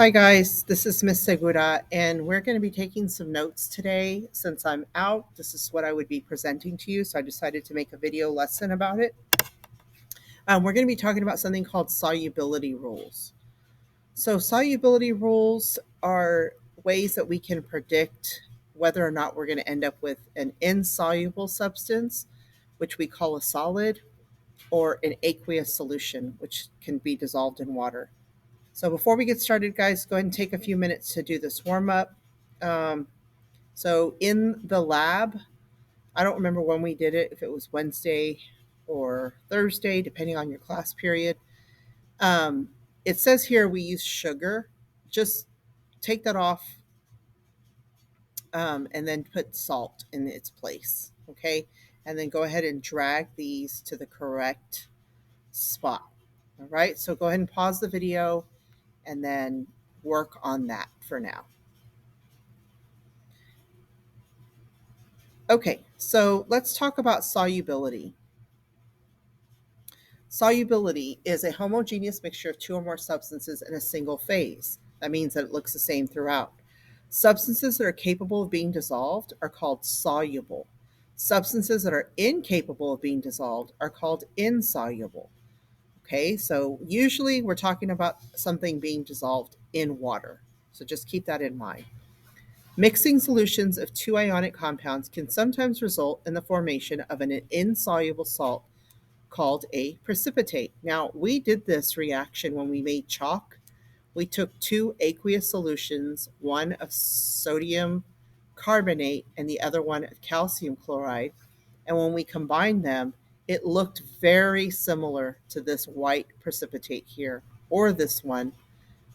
Hi guys, this is Miss Segura, and we're going to be taking some notes today. Since I'm out, this is what I would be presenting to you, so I decided to make a video lesson about it. We're going to be talking about something called solubility rules. So, solubility rules are ways that we can predict whether or not we're going to end up with an insoluble substance, which we call a solid, or an aqueous solution, which can be dissolved in water. So before we get started, guys, go ahead and take a few minutes to do this warm up. Um, so in the lab, I don't remember when we did it, if it was Wednesday or Thursday, depending on your class period. Um, it says here we use sugar. Just take that off and then put salt in its place. Okay. And then go ahead and drag these to the correct spot. All right. So go ahead and pause the video and then work on that for now. Okay, so let's talk about solubility. Solubility is a homogeneous mixture of two or more substances in a single phase. That means that it looks the same throughout. Substances that are capable of being dissolved are called soluble. Substances that are incapable of being dissolved are called insoluble. Okay, so usually we're talking about something being dissolved in water. So just keep that in mind. Mixing solutions of two ionic compounds can sometimes result in the formation of an insoluble salt called a precipitate. Now, we did this reaction when we made chalk. We took two aqueous solutions, one of sodium carbonate and the other one of calcium chloride. And when we combined them, it looked very similar to this white precipitate here, or this one.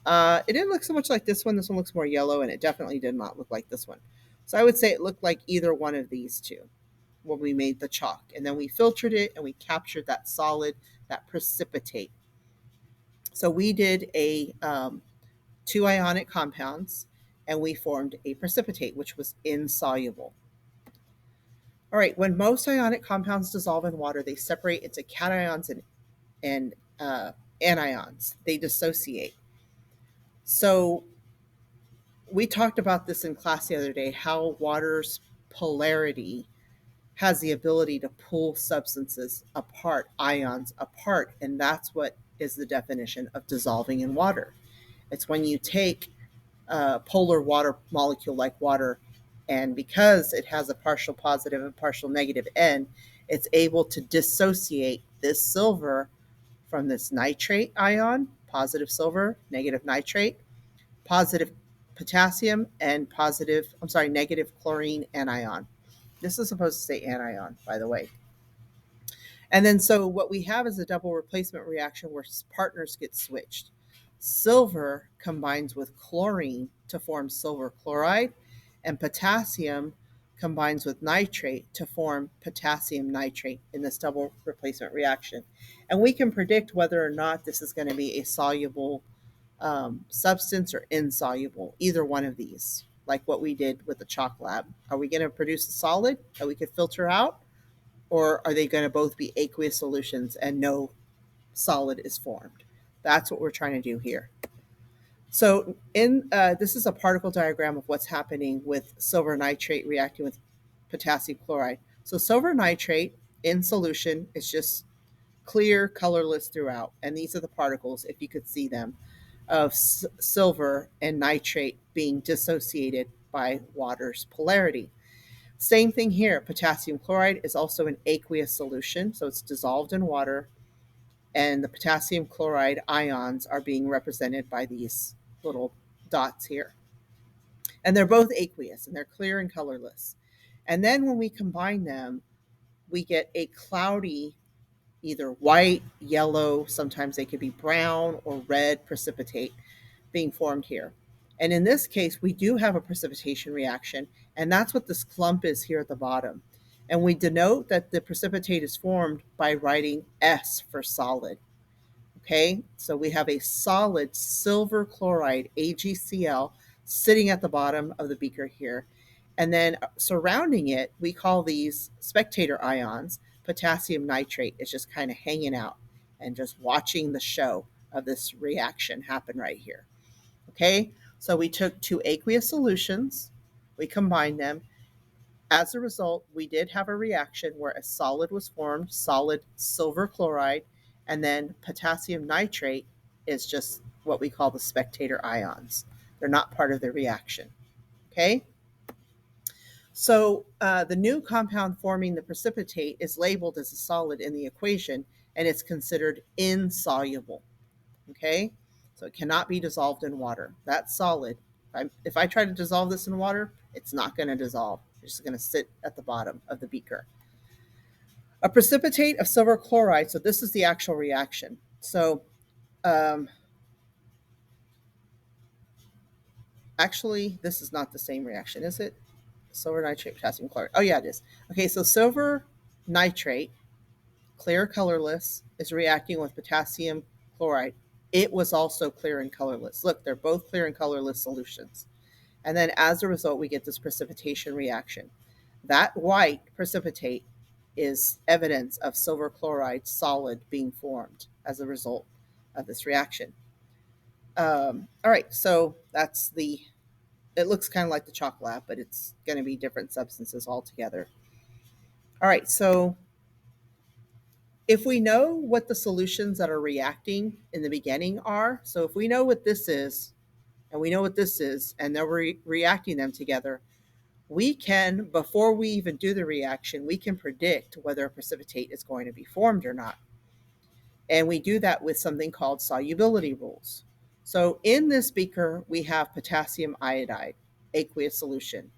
It didn't look so much like this one. This one looks more yellow, and it definitely did not look like this one. So I would say it looked like either one of these two when we made the chalk. And then we filtered it and we captured that solid, that precipitate. So we did a two ionic compounds and we formed a precipitate, which was insoluble. All right, when most ionic compounds dissolve in water, they separate into cations and anions. They dissociate. So we talked about this in class the other day, how water's polarity has the ability to pull substances apart, ions apart, and that's what is the definition of dissolving in water. It's when you take a polar water molecule like water, and because it has a partial positive and partial negative end, it's able to dissociate this silver from this nitrate ion, positive silver, negative nitrate, positive potassium, and negative chlorine anion. This is supposed to say anion, by the way. And then so what we have is a double replacement reaction where partners get switched. Silver combines with chlorine to form silver chloride, and potassium combines with nitrate to form potassium nitrate in this double replacement reaction. And we can predict whether or not this is going to be a soluble substance or insoluble, either one of these, like what we did with the chalk lab. Are we going to produce a solid that we could filter out, or are they going to both be aqueous solutions and no solid is formed? That's what we're trying to do here. So in this is a particle diagram of what's happening with silver nitrate reacting with potassium chloride. So silver nitrate in solution is just clear, colorless throughout. And these are the particles, if you could see them, of silver and nitrate being dissociated by water's polarity. Same thing here. Potassium chloride is also an aqueous solution, so it's dissolved in water, and the potassium chloride ions are being represented by these little dots here. And they're both aqueous, and they're clear and colorless. And then when we combine them, we get a cloudy, either white, yellow, sometimes they could be brown or red precipitate being formed here. And in this case, we do have a precipitation reaction, and that's what this clump is here at the bottom. And we denote that the precipitate is formed by writing S for solid. Okay, so we have a solid silver chloride, AgCl, sitting at the bottom of the beaker here. And then surrounding it, we call these spectator ions. Potassium nitrate is just kind of hanging out and just watching the show of this reaction happen right here. Okay, so we took two aqueous solutions, we combined them. As a result, we did have a reaction where a solid was formed, solid silver chloride, and then potassium nitrate is just what we call the spectator ions. They're not part of the reaction. Okay? So the new compound forming the precipitate is labeled as a solid in the equation, and it's considered insoluble. Okay? So it cannot be dissolved in water. That's solid. If I try to dissolve this in water, it's not going to dissolve. It's just going to sit at the bottom of the beaker. A precipitate of silver chloride, so this is the actual reaction. So um, actually, this is not the same reaction, is it? Silver nitrate, potassium chloride. Oh, yeah, it is. Okay, so silver nitrate, clear, colorless, is reacting with potassium chloride. It was also clear and colorless. Look, they're both clear and colorless solutions. And then as a result, we get this precipitation reaction. That white precipitate is evidence of silver chloride solid being formed as a result of this reaction. All right, so that's it looks kind of like the chalk lab, but it's going to be different substances altogether. All right, so if we know what the solutions that are reacting in the beginning are, so if we know what this is, and we know what this is, and they're reacting them together, we can, before we even do the reaction, we can predict whether a precipitate is going to be formed or not. And we do that with something called solubility rules. So in this beaker, we have potassium iodide, aqueous solution.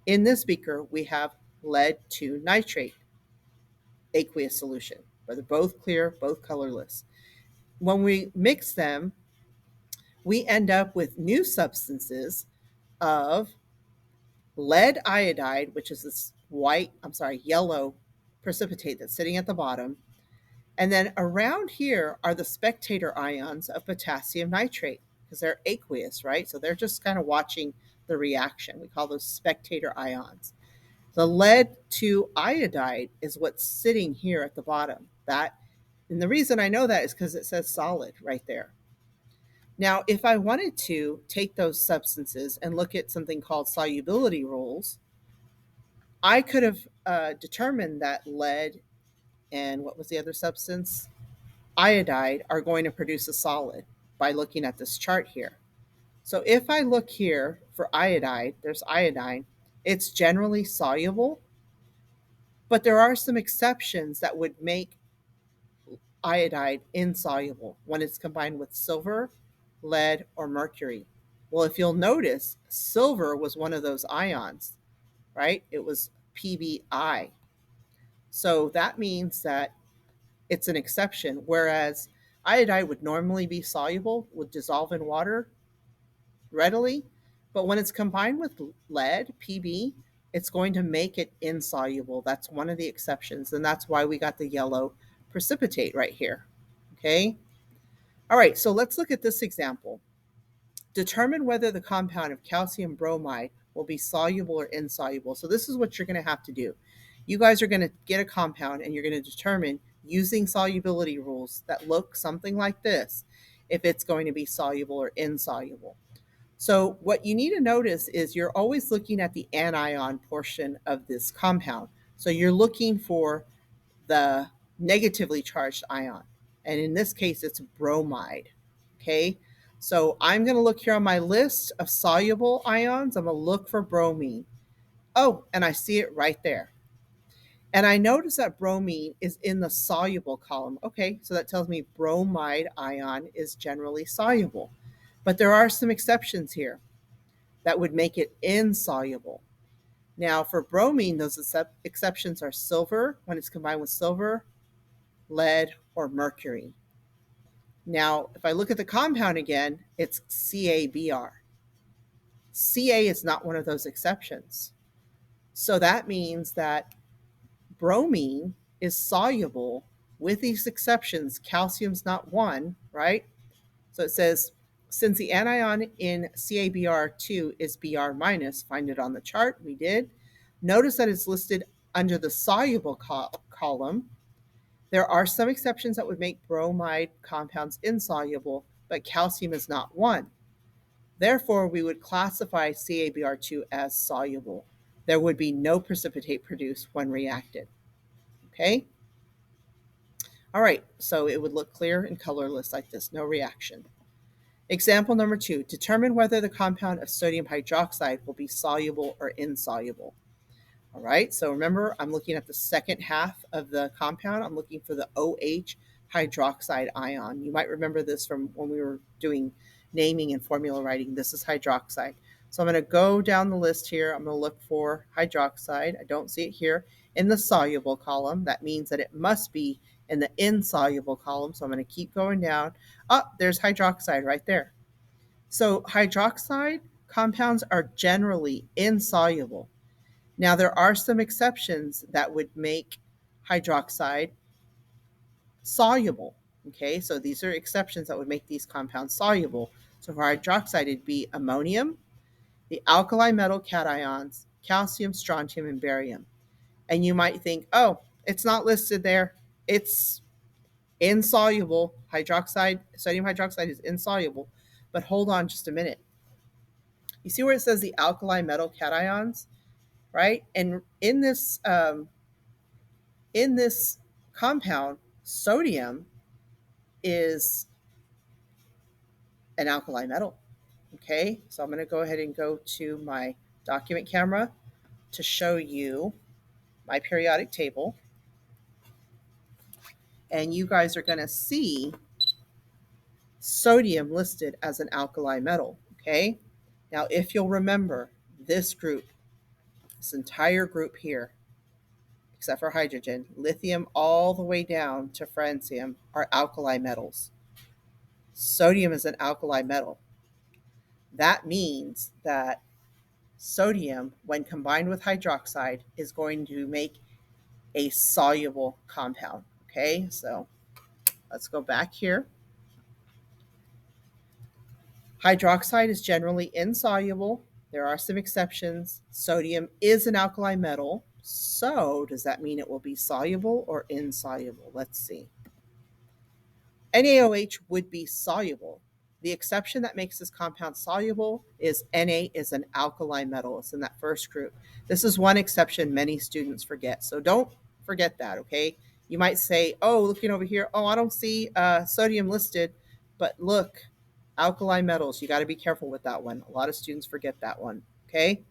In this beaker, we have lead 2 nitrate, aqueous solution. But they're both clear, both colorless. When we mix them, we end up with new substances of lead iodide, which is this yellow precipitate that's sitting at the bottom. And then around here are the spectator ions of potassium nitrate because they're aqueous, right? So they're just kind of watching the reaction. We call those spectator ions. The lead 2 iodide is what's sitting here at the bottom. And the reason I know that is because it says solid right there. Now, if I wanted to take those substances and look at something called solubility rules, I could have determined that lead and what was the other substance? Iodide are going to produce a solid by looking at this chart here. So if I look here for iodide, there's iodine. It's generally soluble, but there are some exceptions that would make iodide insoluble when it's combined with silver, lead, or mercury. Well, if you'll notice, silver was one of those ions, right? It was PBI. So that means that it's an exception, whereas iodide would normally be soluble, would dissolve in water readily, but when it's combined with lead, Pb, it's going to make it insoluble. That's one of the exceptions, and that's why we got the yellow precipitate right here. Okay? All right, so let's look at this example. Determine whether the compound of calcium bromide will be soluble or insoluble. So this is what you're going to have to do. You guys are going to get a compound and you're going to determine using solubility rules that look something like this if it's going to be soluble or insoluble. So what you need to notice is you're always looking at the anion portion of this compound. So you're looking for the negatively charged ion. And in this case, it's bromide. Okay. So I'm going to look here on my list of soluble ions. I'm going to look for bromine. Oh, and I see it right there. And I notice that bromine is in the soluble column. Okay, so that tells me bromide ion is generally soluble. But there are some exceptions here that would make it insoluble. Now, for bromine, those exceptions are silver, when it's combined with silver, lead, or mercury. Now, if I look at the compound again, it's CaBr. Ca is not one of those exceptions. So that means that bromine is soluble with these exceptions. Calcium's not one, right? So it says, since the anion in CaBr2 is Br minus, find it on the chart. We did. Notice that it's listed under the soluble column. There are some exceptions that would make bromide compounds insoluble, but calcium is not one. Therefore, we would classify CaBr2 as soluble. There would be no precipitate produced when reacted. Okay? All right, so it would look clear and colorless like this, no reaction. Example number 2, determine whether the compound of sodium hydroxide will be soluble or insoluble. All right, so remember, I'm looking at the second half of the compound. I'm looking for the OH hydroxide ion. You might remember this from when we were doing naming and formula writing. This is hydroxide. So I'm going to go down the list here. I'm going to look for hydroxide. I don't see it here in the soluble column. That means that it must be in the insoluble column. So I'm going to keep going down. Oh, there's hydroxide right there. So hydroxide compounds are generally insoluble. Now, there are some exceptions that would make hydroxide soluble. Okay, so these are exceptions that would make these compounds soluble. So for hydroxide, it'd be ammonium, the alkali metal cations, calcium, strontium, and barium. And you might think, oh, it's not listed there. It's insoluble. Hydroxide, sodium hydroxide is insoluble. But hold on just a minute. You see where it says the alkali metal cations, right? And in this compound, sodium is an alkali metal. Okay, so I'm going to go ahead and go to my document camera to show you my periodic table. And you guys are going to see sodium listed as an alkali metal. Okay, now if you'll remember, this group, this entire group here, except for hydrogen, lithium all the way down to francium, are alkali metals. Sodium is an alkali metal. That means that sodium, when combined with hydroxide, is going to make a soluble compound. Okay, so let's go back here. Hydroxide is generally insoluble. There are some exceptions. Sodium is an alkali metal. So does that mean it will be soluble or insoluble? Let's see. NaOH would be soluble. The exception that makes this compound soluble is Na is an alkali metal. It's in that first group. This is one exception many students forget. So don't forget that, okay? You might say, oh, looking over here, oh, I don't see sodium listed, but look, alkali metals. You got to be careful with that one. A lot of students forget that one, okay?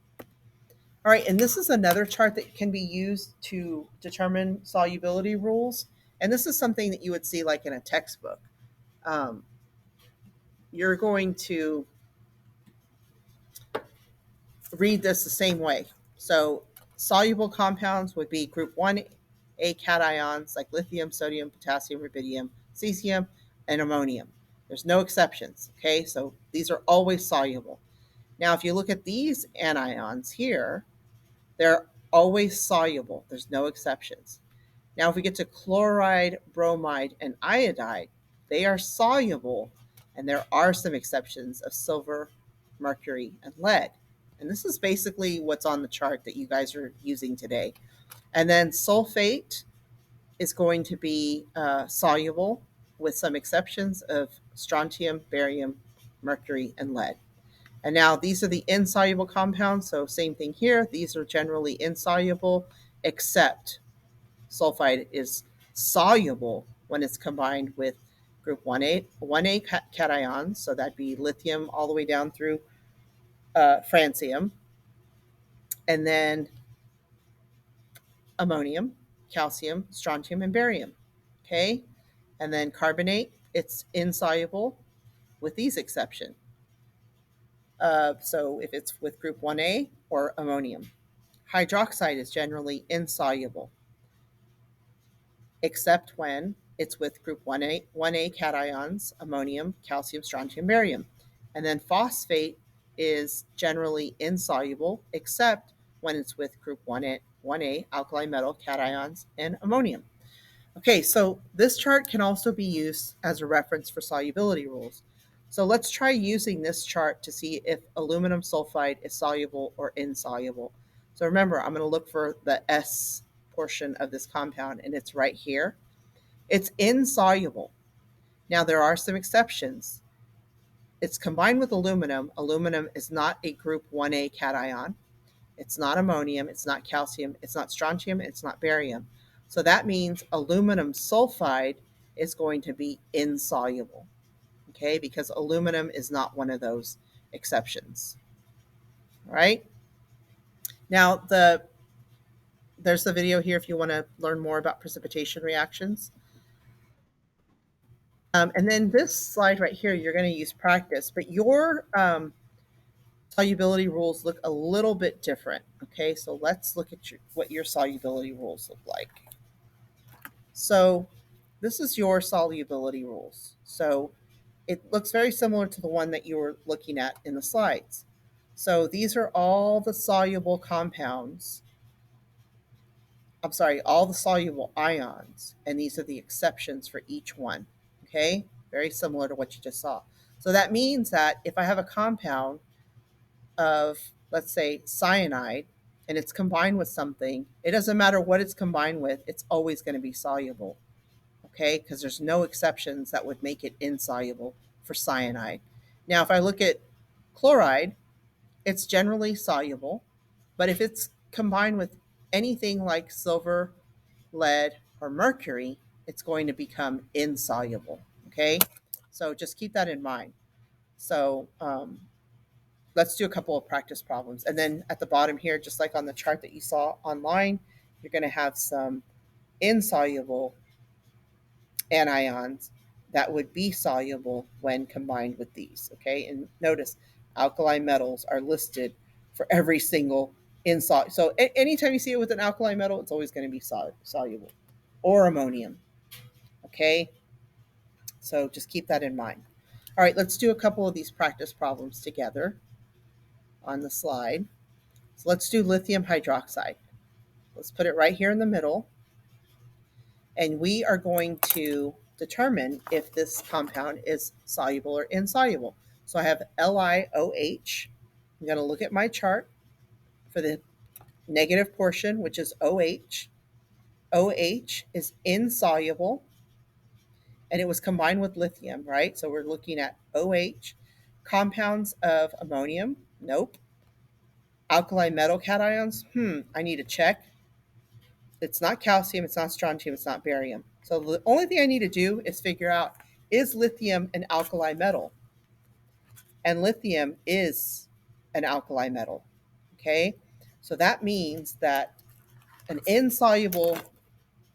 All right, and this is another chart that can be used to determine solubility rules. And this is something that you would see like in a textbook. You're going to read this the same way. So soluble compounds would be group 1A cations like lithium, sodium, potassium, rubidium, cesium, and ammonium. There's no exceptions, okay? So these are always soluble. Now, if you look at these anions here, they're always soluble. There's no exceptions. Now, if we get to chloride, bromide, and iodide, they are soluble, and there are some exceptions of silver, mercury, and lead. And this is basically what's on the chart that you guys are using today. And then sulfate is going to be soluble with some exceptions of strontium, barium, mercury, and lead. And now these are the insoluble compounds. So same thing here. These are generally insoluble, except sulfide is soluble when it's combined with group 1A cations. So that'd be lithium all the way down through francium. And then ammonium, calcium, strontium, and barium. Okay. And then carbonate, it's insoluble with these exceptions. So if it's with group 1A or ammonium. Hydroxide is generally insoluble, except when it's with group 1A cations, ammonium, calcium, strontium, barium. And then phosphate is generally insoluble, except when it's with group 1A alkali metal cations, and ammonium. Okay, so this chart can also be used as a reference for solubility rules. So let's try using this chart to see if aluminum sulfide is soluble or insoluble. So remember, I'm going to look for the S portion of this compound, and it's right here. It's insoluble. Now, there are some exceptions. it's combined with aluminum. Aluminum is not a group 1A cation. It's not ammonium, it's not calcium, it's not strontium, it's not barium. So that means aluminum sulfide is going to be insoluble, okay, because aluminum is not one of those exceptions. All right. Now, there's the video here if you want to learn more about precipitation reactions. And then this slide right here, you're going to use practice, but your solubility rules look a little bit different. Okay, so let's look at what your solubility rules look like. So this is your solubility rules. So it looks very similar to the one that you were looking at in the slides. So these are all the soluble compounds. I'm sorry, all the soluble ions, and these are the exceptions for each one. Okay, very similar to what you just saw. So that means that if I have a compound of, let's say, cyanide, and it's combined with something, it doesn't matter what it's combined with, it's always going to be soluble. Okay, because there's no exceptions that would make it insoluble for cyanide. Now, if I look at chloride, it's generally soluble, but if it's combined with anything like silver, lead, or mercury, it's going to become insoluble. Okay, so just keep that in mind. So let's do a couple of practice problems. And then at the bottom here, just like on the chart that you saw online, you're going to have some insoluble anions that would be soluble when combined with these. Okay, and notice alkali metals are listed for every single insoluble. So anytime you see it with an alkali metal, it's always going to be soluble, or ammonium. Okay, so just keep that in mind. All right, let's do a couple of these practice problems together on the slide. So let's do lithium hydroxide. Let's put it right here in the middle. And we are going to determine if this compound is soluble or insoluble. So I have LiOH. I'm going to look at my chart for the negative portion, which is OH. OH is insoluble, and it was combined with lithium, right? So we're looking at OH. Compounds of ammonium, nope. Alkali metal cations, I need to check. It's not calcium, it's not strontium, it's not barium. So the only thing I need to do is figure out, is lithium an alkali metal? And lithium is an alkali metal. Okay? So that means that an insoluble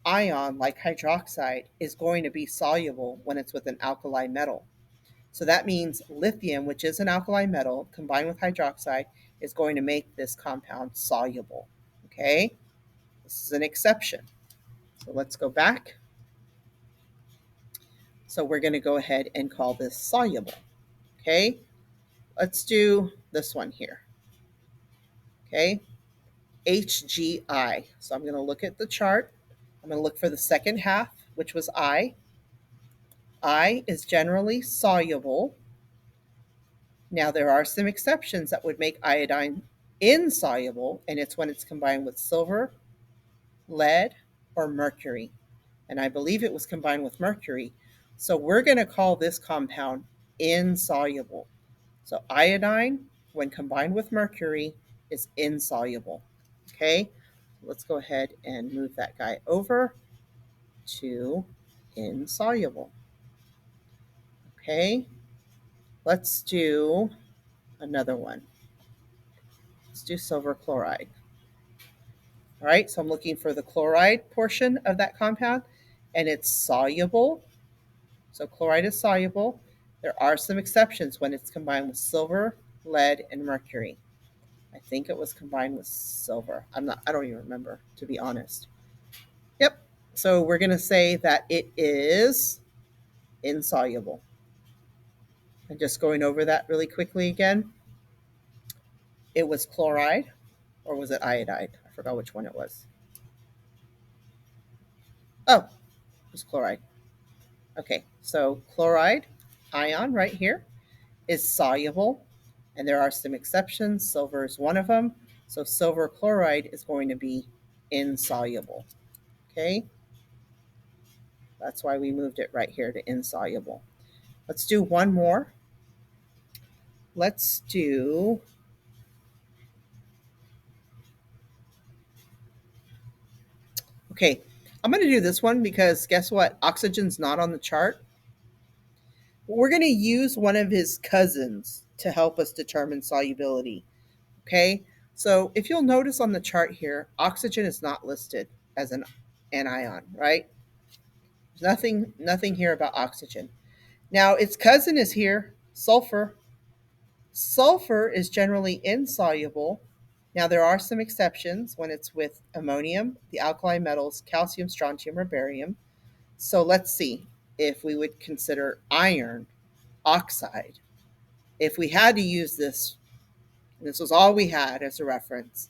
ion like hydroxide is going to be soluble when it's with an alkali metal. So that means lithium, which is an alkali metal, combined with hydroxide, is going to make this compound soluble. Okay? This is an exception. So let's go back. So we're going to go ahead and call this soluble. Okay, let's do this one here. Okay, HGI. So I'm going to look at the chart. I'm going to look for the second half, which was I. I is generally soluble. Now, there are some exceptions that would make iodine insoluble, and it's when it's combined with silver, lead, or mercury. And I believe it was combined with mercury. So we're going to call this compound insoluble. So iodine, when combined with mercury, is insoluble. Okay, let's go ahead and move that guy over to insoluble. Okay, let's do another one. Let's do silver chloride. All right, so I'm looking for the chloride portion of that compound, and it's soluble. So chloride is soluble. There are some exceptions when it's combined with silver, lead, and mercury. I think it was combined with silver. I don't even remember, to be honest. Yep. So we're going to say that it is insoluble. And just going over that really quickly again. It was chloride, or was it iodide? I forgot which one it was. Oh, it was chloride. Okay, so chloride ion right here is soluble, and there are some exceptions. Silver is one of them. So silver chloride is going to be insoluble. Okay, that's why we moved it right here to insoluble. Let's do one more. let's do, okay, I'm going to do this one because guess what? Oxygen's not on the chart. We're going to use one of his cousins to help us determine solubility. Okay, so if you'll notice on the chart here, oxygen is not listed as an anion, right? There's nothing here about oxygen. Now its cousin is here, sulfur. Sulfur is generally insoluble. Now there are some exceptions when it's with ammonium, the alkali metals, calcium, strontium, or barium. So let's see if we would consider iron oxide. If we had to use this, this was all we had as a reference.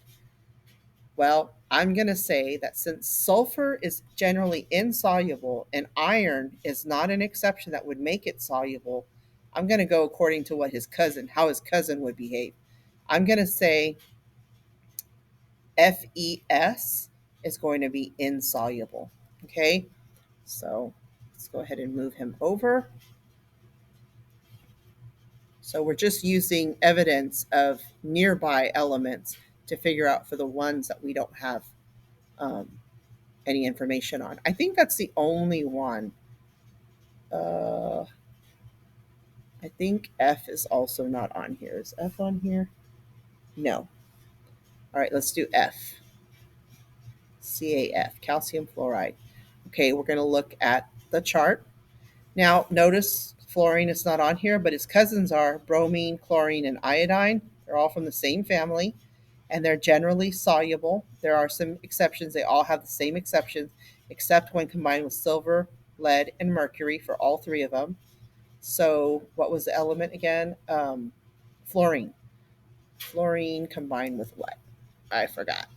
Well, I'm going to say that since sulfur is generally insoluble and iron is not an exception that would make it soluble, I'm going to go according to what his cousin, how his cousin would behave. I'm going to say FeS is going to be insoluble. Okay, so let's go ahead and move him over. So we're just using evidence of nearby elements to figure out for the ones that we don't have um, any information on. I think that's the only one. Uh, I think F is also not on here. Is F on here? No. All right, let's do F. CaF, calcium fluoride. Okay, we're going to look at the chart. Now, notice fluorine is not on here, but its cousins are bromine, chlorine, and iodine. They're all from the same family, and they're generally soluble. There are some exceptions. They all have the same exceptions, except when combined with silver, lead, and mercury for all three of them. So, what was the element again? Fluorine. Fluorine combined with what? I forgot.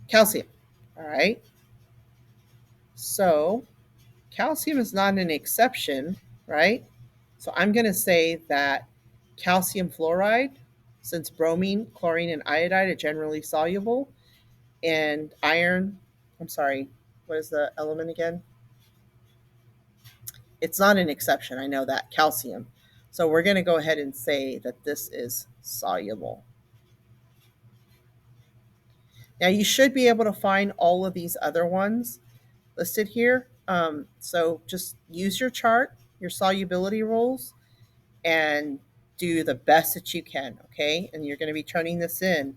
Calcium. All right. So, calcium is not an exception, right? So, I'm going to say that calcium fluoride, since bromine, chlorine, and iodide are generally soluble, and iron, I'm sorry, what is the element again? It's not an exception. I know that. Calcium. So, we're going to go ahead and say that this is soluble. Now, you should be able to find all of these other ones listed here. So just use your chart, your solubility rules, and do the best that you can, okay? And you're going to be turning this in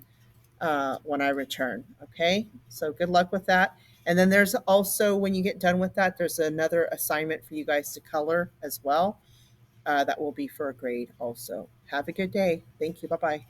when I return, okay? So good luck with that. And then there's also, when you get done with that, there's another assignment for you guys to color as well. That will be for a grade also. Have a good day. Thank you. Bye bye.